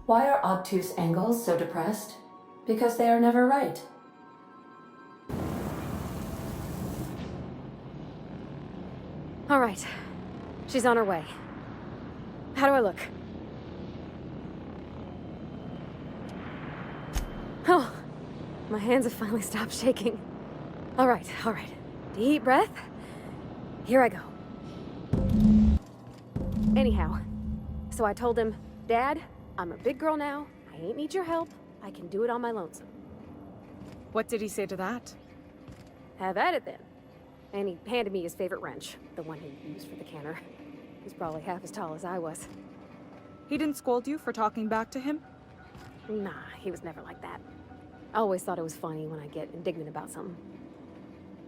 Why are obtuse angles so depressed? Because they are never right. All right. She's on her way. How do I look? Oh, my hands have finally stopped shaking. All right. Deep breath. Here I go. Anyhow, so I told him, Dad, I'm a big girl now. I ain't need your help. I can do it on my lonesome. What did he say to that? Have at it then. And he handed me his favorite wrench, the one he used for the canner. He's probably half as tall as I was. He didn't scold you for talking back to him? Nah, he was never like that. I always thought it was funny when I get indignant about something.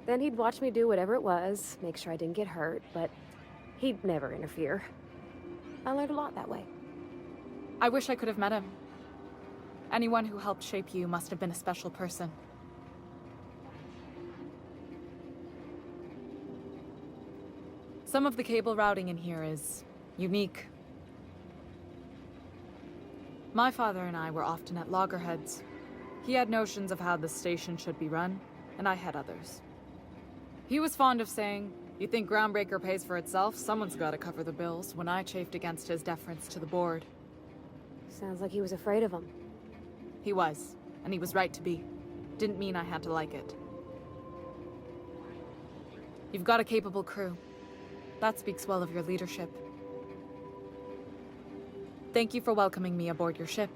Then he'd watch me do whatever it was, make sure I didn't get hurt, but he'd never interfere. I learned a lot that way. I wish I could have met him. Anyone who helped shape you must have been a special person. Some of the cable routing in here is unique. My father and I were often at loggerheads. He had notions of how the station should be run, and I had others. He was fond of saying, "You think Groundbreaker pays for itself? Someone's got to cover the bills," when I chafed against his deference to the board. Sounds like he was afraid of him. He was, and he was right to be. Didn't mean I had to like it. You've got a capable crew. That speaks well of your leadership. Thank you for welcoming me aboard your ship.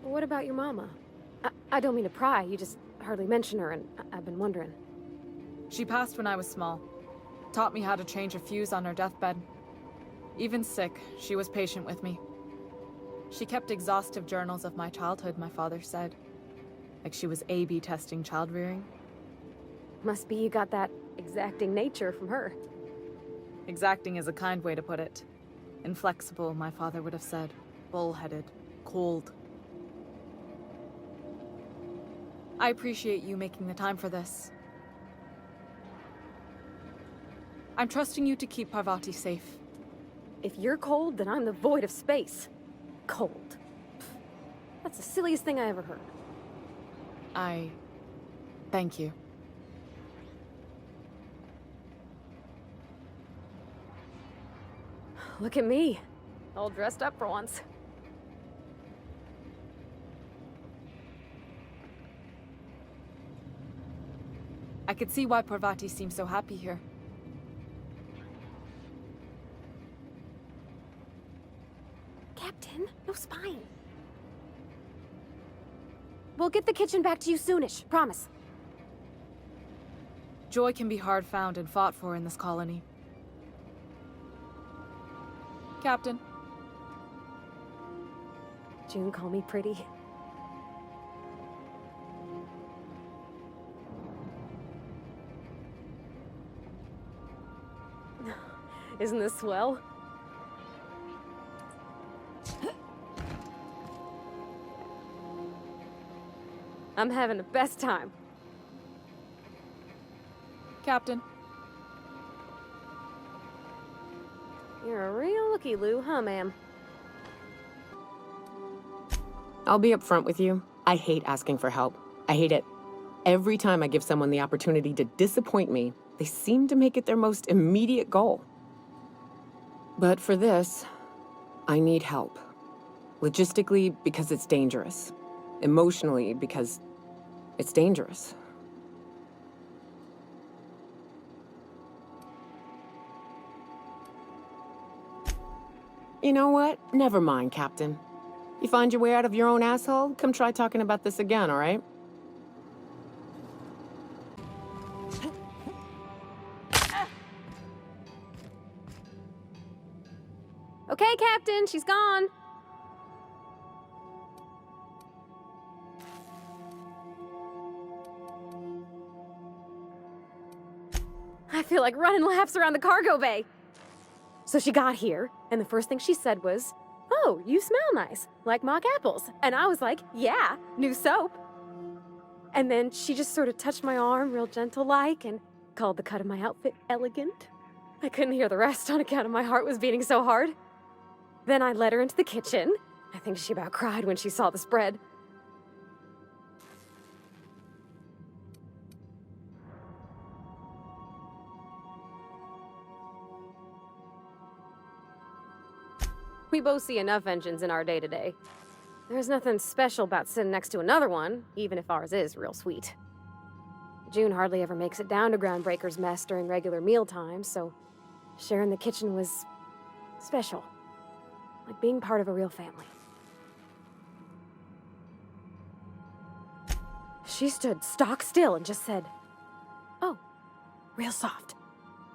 What about your mama? I don't mean to pry, you just hardly mention her, and I've been wondering. She passed when I was small. Taught me how to change a fuse on her deathbed. Even sick, she was patient with me. She kept exhaustive journals of my childhood, my father said. Like she was A/B testing child-rearing. Must be you got that exacting nature from her. Exacting is a kind way to put it. Inflexible, my father would have said. Bull-headed. Cold. I appreciate you making the time for this. I'm trusting you to keep Parvati safe. If you're cold, then I'm the void of space. Cold. Pfft. That's the silliest thing I ever heard. Thank you. Look at me. All dressed up for once. I could see why Parvati seems so happy here. Captain, no spine. We'll get the kitchen back to you soonish, promise. Joy can be hard found and fought for in this colony. Captain. June, call me pretty. Isn't this swell? I'm having the best time. Captain. You're a real looky-loo, huh, ma'am? I'll be upfront with you. I hate asking for help. I hate it. Every time I give someone the opportunity to disappoint me, they seem to make it their most immediate goal. But for this, I need help. Logistically, because it's dangerous. Emotionally, because it's dangerous. You know what? Never mind, Captain. You find your way out of your own asshole? Come try talking about this again, all right? Okay, Captain, she's gone. I feel like running laps around the cargo bay. So she got here, and the first thing she said was, "Oh, you smell nice, like mock apples." And I was like, "Yeah, new soap." And then she just sort of touched my arm real gentle-like and called the cut of my outfit elegant. I couldn't hear the rest on account of my heart was beating so hard. Then I led her into the kitchen, I think she about cried when she saw the spread. We both see enough engines in our day-to-day. There's nothing special about sitting next to another one, even if ours is real sweet. June hardly ever makes it down to Groundbreaker's mess during regular meal times, so sharing the kitchen was special. Like being part of a real family. She stood stock still and just said, "Oh, real soft."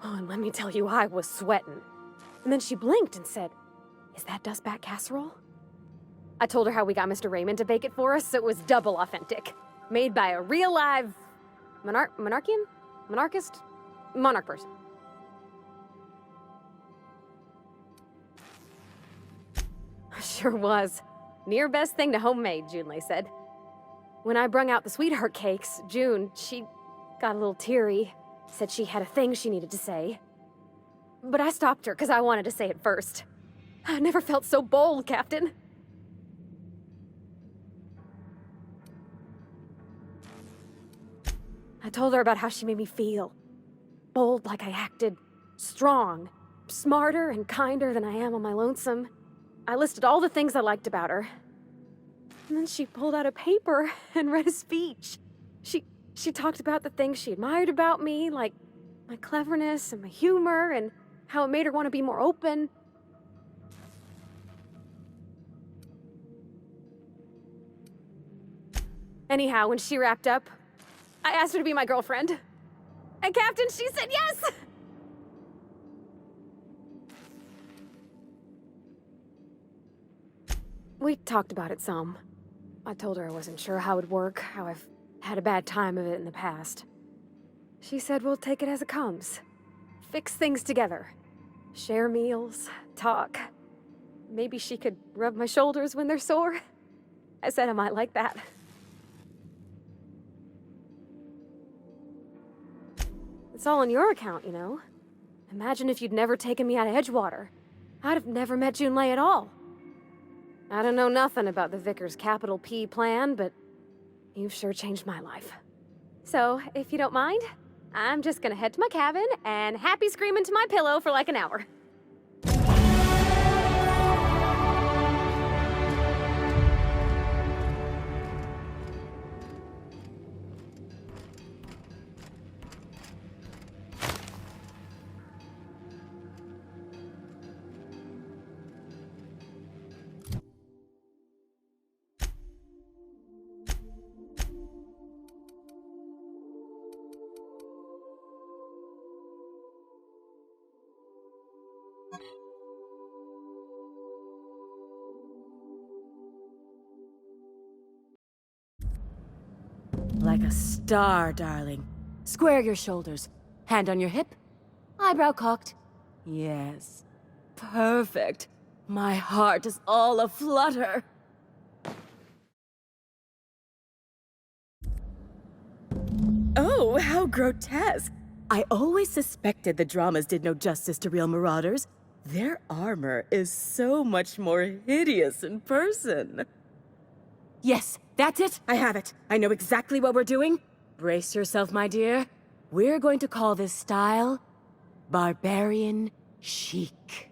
Oh, and let me tell you, I was sweating. And then she blinked and said, "Is that dustback casserole?" I told her how we got Mr. Raymond to bake it for us, so it was double authentic. Made by a real live monarch person. Sure was. Near best thing to homemade, Junlei said. When I brung out the sweetheart cakes, June, she got a little teary, said she had a thing she needed to say. But I stopped her because I wanted to say it first. I never felt so bold, Captain. I told her about how she made me feel. Bold like I acted, strong, smarter and kinder than I am on my lonesome. I listed all the things I liked about her. And then she pulled out a paper and read a speech. She talked about the things she admired about me, like my cleverness and my humor, and how it made her want to be more open. Anyhow, when she wrapped up, I asked her to be my girlfriend. And Captain, she said yes! We talked about it some. I told her I wasn't sure how it'd work, how I've had a bad time of it in the past. She said we'll take it as it comes. Fix things together. Share meals, talk. Maybe she could rub my shoulders when they're sore. I said I might like that. It's all on your account, you know. Imagine if you'd never taken me out of Edgewater. I'd have never met Junlei at all. I don't know nothing about the Vicar's capital P plan, but you've sure changed my life. So, if you don't mind, I'm just gonna head to my cabin and happy scream into my pillow for like an hour. Like a star, darling. Square your shoulders. Hand on your hip. Eyebrow cocked. Yes. Perfect. My heart is all aflutter. Oh, how grotesque. I always suspected the dramas did no justice to real marauders. Their armor is so much more hideous in person. Yes, that's it. I have it. I know exactly what we're doing. Brace yourself, my dear. We're going to call this style Barbarian Chic.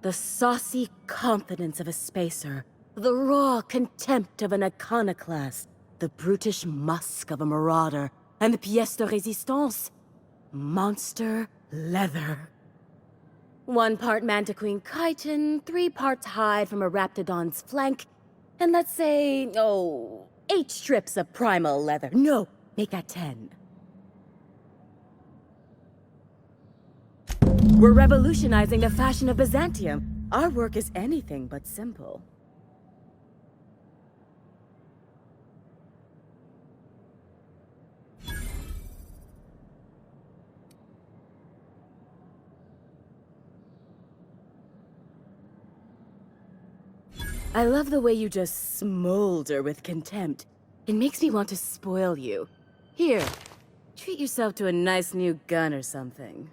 The saucy confidence of a spacer, the raw contempt of an iconoclast, the brutish musk of a marauder, and the pièce de résistance, monster leather. 1 part Mantiqueen chitin, 3 parts hide from a raptidon's flank, and let's say, 8 strips of primal leather. No, make that 10. We're revolutionizing the fashion of Byzantium. Our work is anything but simple. I love the way you just smolder with contempt. It makes me want to spoil you. Here, treat yourself to a nice new gun or something.